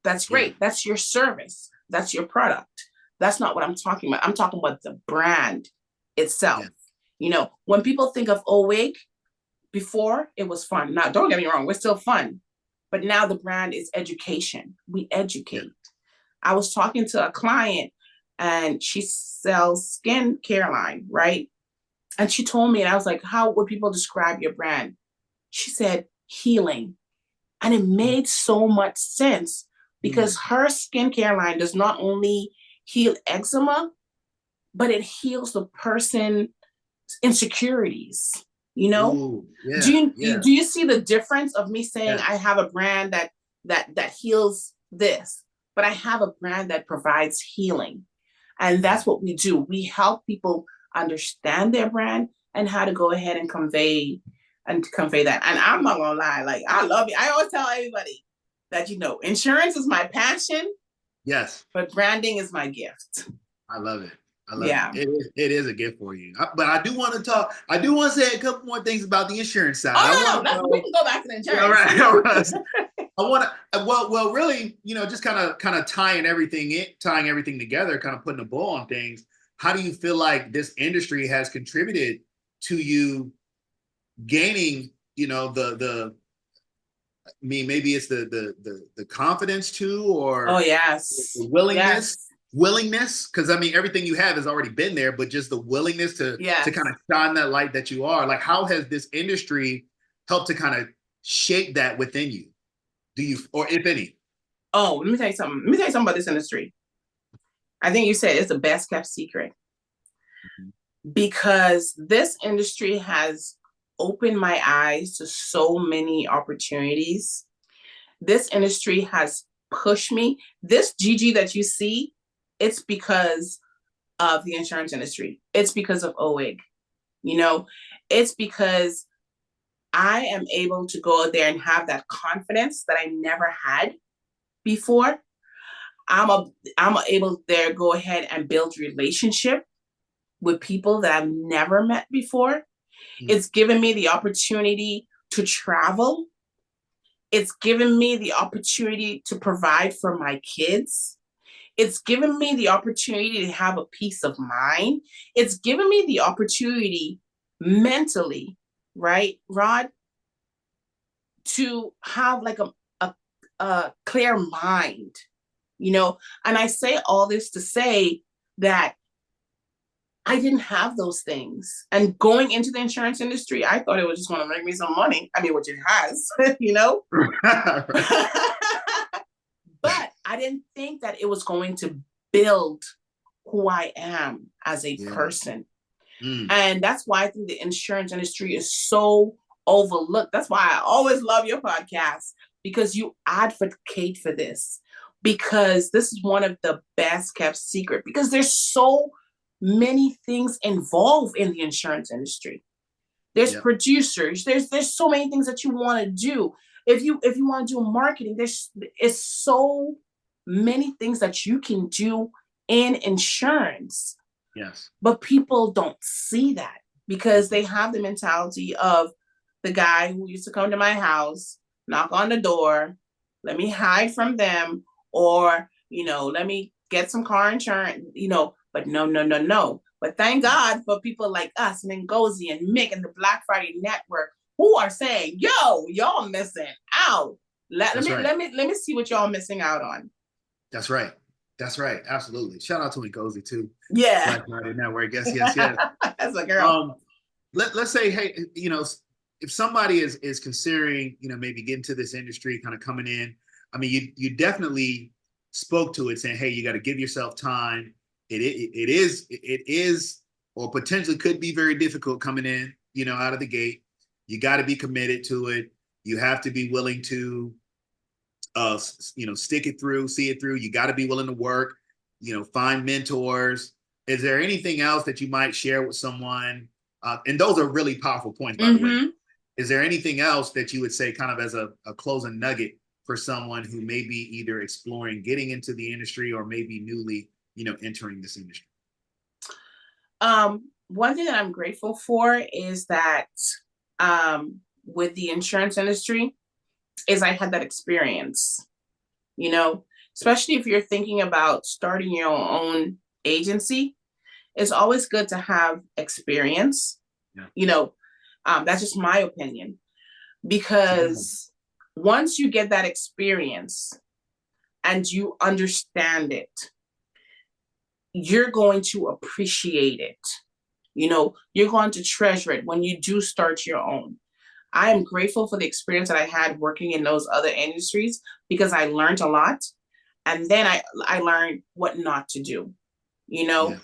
That's great. Yeah. That's your service. That's your product. That's not what I'm talking about. I'm talking about the brand itself. Yeah. When people think of OWIG, before it was fun. Now, don't get me wrong, we're still fun. But now the brand is education. We educate. Yeah. I was talking to a client, and she sells skin care line, right? And she told me, and I was like, how would people describe your brand? She said, healing. And it made so much sense, because her skincare line does not only heal eczema, but it heals the person's insecurities. Ooh, yeah, do you see the difference of me saying I have a brand that heals this, but I have a brand that provides healing? And that's what we do. We help people understand their brand and how to go ahead and convey that. And I'm not gonna lie, like, I love it. I always tell everybody that, insurance is my passion. Yes. But branding is my gift. I love it. It is a gift for you. But I do want to say a couple more things about the insurance side. We can go back to the insurance. All right. I want to, well, really, just kind of tying everything together, kind of putting a bow on things. How do you feel like this industry has contributed to you gaining, maybe it's the confidence too, or the willingness, because everything you have has already been there, but just the willingness to kind of shine that light that you are. Like, how has this industry helped to kind of shape that within you? Do you, or if any? Oh, let me tell you something about this industry. I think you said it's the best kept secret, because this industry has opened my eyes to so many opportunities. This industry has pushed me. This Gigi that you see, it's because of the insurance industry. It's because of OWIG. It's because I am able to go there and have that confidence that I never had before. I'm able there go ahead and build relationship with people that I've never met before. It's given me the opportunity to travel. It's given me the opportunity to provide for my kids. It's given me the opportunity to have a peace of mind. It's given me the opportunity mentally, right, Rod, to have like a clear mind, And I say all this to say that I didn't have those things. And going into the insurance industry, I thought it was just going to make me some money. Which it has, But I didn't think that it was going to build who I am as a person. And that's why I think the insurance industry is so overlooked. That's why I always love your podcast, because you advocate for this, because this is one of the best kept secret, because there's so many things involved in the insurance industry. There's producers, there's so many things that you want to do. If you want to do marketing, there's so many things that you can do in insurance. Yes. But people don't see that, because they have the mentality of the guy who used to come to my house, knock on the door, let me hide from them, or, let me get some car insurance, but no. But thank God for people like us, Ngozi and Mick and the Black Friday Network, who are saying, yo, y'all missing out. Let That's me right. let me see what y'all missing out on. That's right. That's right. Absolutely. Shout out to Nkosi too. Yeah. Black Friday Network. Yes, yes, yes. That's a girl. Um, let's say, hey, if somebody is considering, maybe getting to this industry, kind of coming in, I mean, you definitely spoke to it saying, hey, you got to give yourself time. It is or potentially could be very difficult coming in, out of the gate. You got to be committed to it. You have to be willing to stick it through, see it through. You got to be willing to work, find mentors. Is there anything else that you might share with someone? And those are really powerful points, by the way. Is there anything else that you would say kind of as a closing nugget for someone who may be either exploring getting into the industry or maybe newly, entering this industry? One thing that I'm grateful for is that with the insurance industry, is I had that experience, especially if you're thinking about starting your own agency, it's always good to have experience. Yeah. That's just my opinion, because once you get that experience and you understand it, you're going to appreciate it. You're going to treasure it when you do start your own. I am grateful for the experience that I had working in those other industries, because I learned a lot. And then I learned what not to do. Yeah.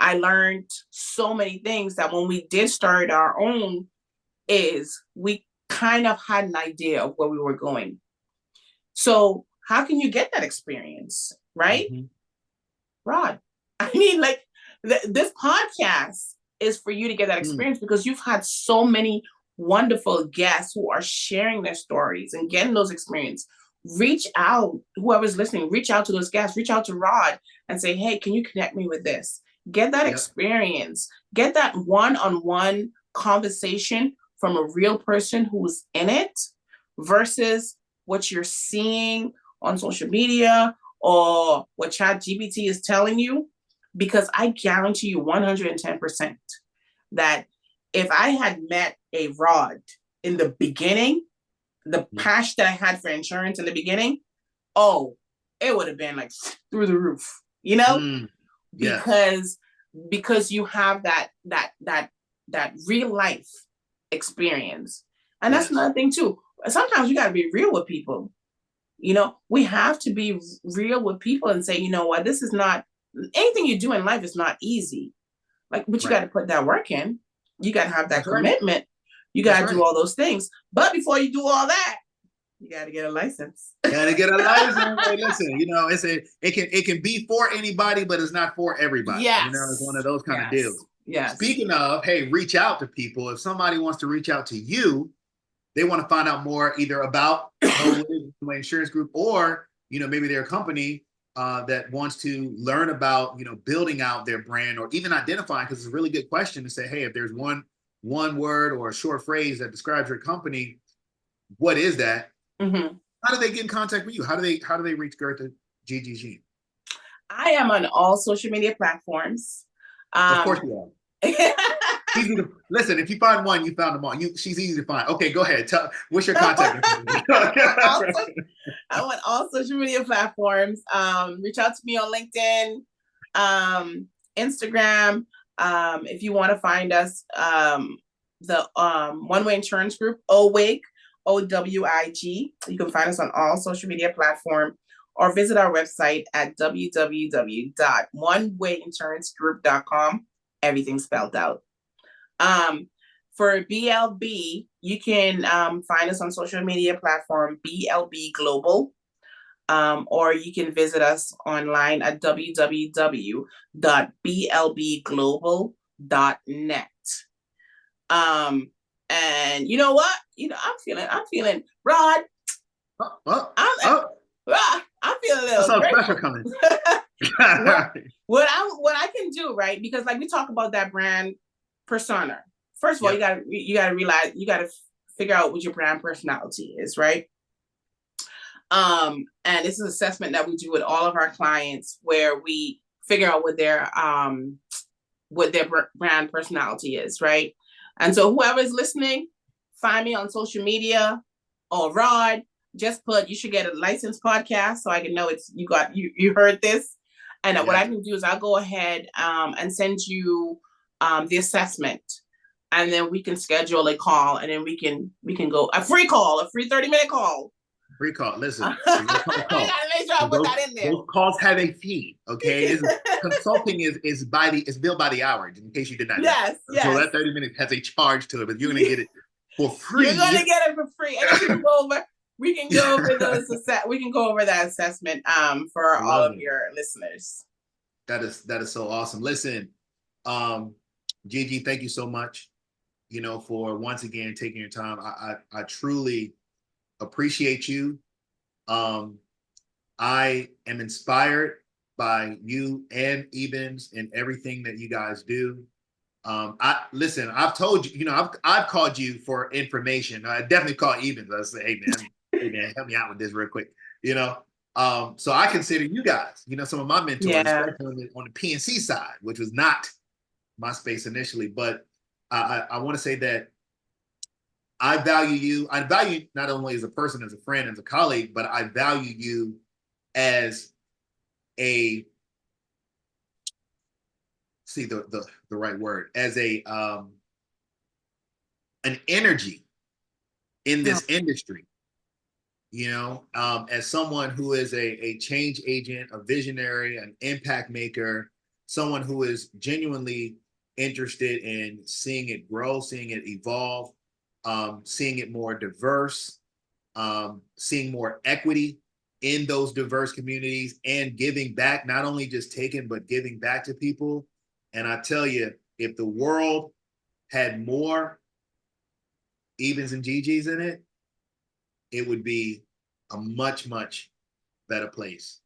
I learned so many things that when we did start our own, is we kind of had an idea of where we were going. So how can you get that experience, right? Rod, I mean, like this podcast is for you to get that experience, because you've had so many wonderful guests who are sharing their stories and getting those experiences. Reach out, whoever's listening, reach out to those guests, reach out to Rod and say, hey, can you connect me with this? Get that experience, get that one-on-one conversation from a real person who's in it versus what you're seeing on social media or what ChatGPT is telling you. Because I guarantee you 110% that if I had met a Rod in the beginning, the passion that I had for insurance in the beginning, it would have been like through the roof, because you have that real life experience. And that's another thing too. Sometimes you got to be real with people. We have to be real with people and say, you know what, this is not, anything you do in life is not easy. But you got to put that work in. You got to have that commitment. You got to do all those things. But before you do all that, you got to get a license. Got to get a license. Hey, listen, it can be for anybody, but it's not for everybody. Yes. It's one of those kind of deals. Yes. Speaking of, hey, reach out to people. If somebody wants to reach out to you, they want to find out more either about my insurance group, or maybe their company that wants to learn about building out their brand, or even identifying, because it's a really good question to say, hey, if there's one word or a short phrase that describes your company, what is that? How do they get in contact with you? How do they reach Gertha Gigi? I am on all social media platforms. Of course you are. Listen, if you find one, you found them all. She's easy to find. Okay, go ahead. What's your contact information? I'm on all social media platforms. Reach out to me on LinkedIn, Instagram. If you want to find us, the One Way Insurance Group, OWIG, OWIG. You can find us on all social media platforms, or visit our website at www.onewayinsuranceGroup.com. Everything spelled out. For BLB, you can find us on social media platform BLB Global, or you can visit us online at www.blbglobal.net. And you know what? I'm feeling Rod. I'm feeling a little special coming. what I can do, right? Because like we talk about that brand persona. First of all, you gotta realize, you gotta figure out what your brand personality is, right? And this is an assessment that we do with all of our clients, where we figure out what their brand personality is, right? And so whoever is listening, find me on social media, or Rod, just put, you should get a licensed podcast so I can know it's, you heard this. And what I can do is I'll go ahead and send you the assessment. And then we can schedule a call, and then we can go a free 30-minute call. Free call. Listen, I gotta make sure I put that in there. Those calls have a fee. Okay, consulting is billed by the hour. In case you did not know. Yes. So that 30 minutes has a charge to it, but you're gonna get it for free. You're gonna get it for free, and we can go over that assessment for all of your listeners. That is so awesome. Listen, Gigi, thank you so much. For once again taking your time. I truly appreciate you. I am inspired by you and Evans and everything that you guys do. I've told you, I've called you for information. I definitely call Evans. I say, hey man, help me out with this real quick. So I consider you guys, some of my mentors, especially on the PNC side, which was not my space initially, but I want to say that I value you. I value you not only as a person, as a friend, as a colleague, but I value you as the right word, as an energy in this industry. As someone who is a change agent, a visionary, an impact maker, someone who is genuinely interested in seeing it grow, seeing it evolve, seeing it more diverse, seeing more equity in those diverse communities, and giving back, not only just taking, but giving back to people. And I tell you, if the world had more Evans and Gigi's in it, it would be a much, much better place.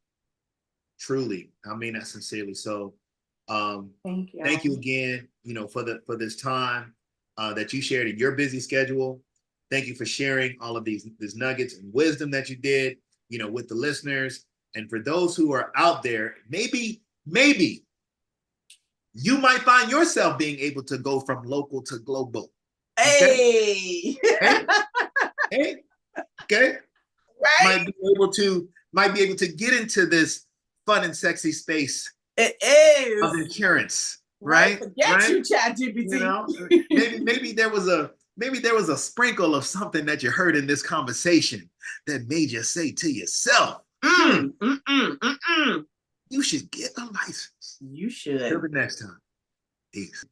Truly. I mean that sincerely. So thank you again, for this time that you shared in your busy schedule. Thank you for sharing all of these nuggets and wisdom that you did, with the listeners. And for those who are out there, maybe you might find yourself being able to go from local to global. Okay? Hey. Okay. Right. Might be able to get into this fun and sexy space. It is of insurance, right? Forget you, ChatGPT. Maybe there was a sprinkle of something that you heard in this conversation that made you say to yourself, you should get a license. You should. Till the next time. Peace.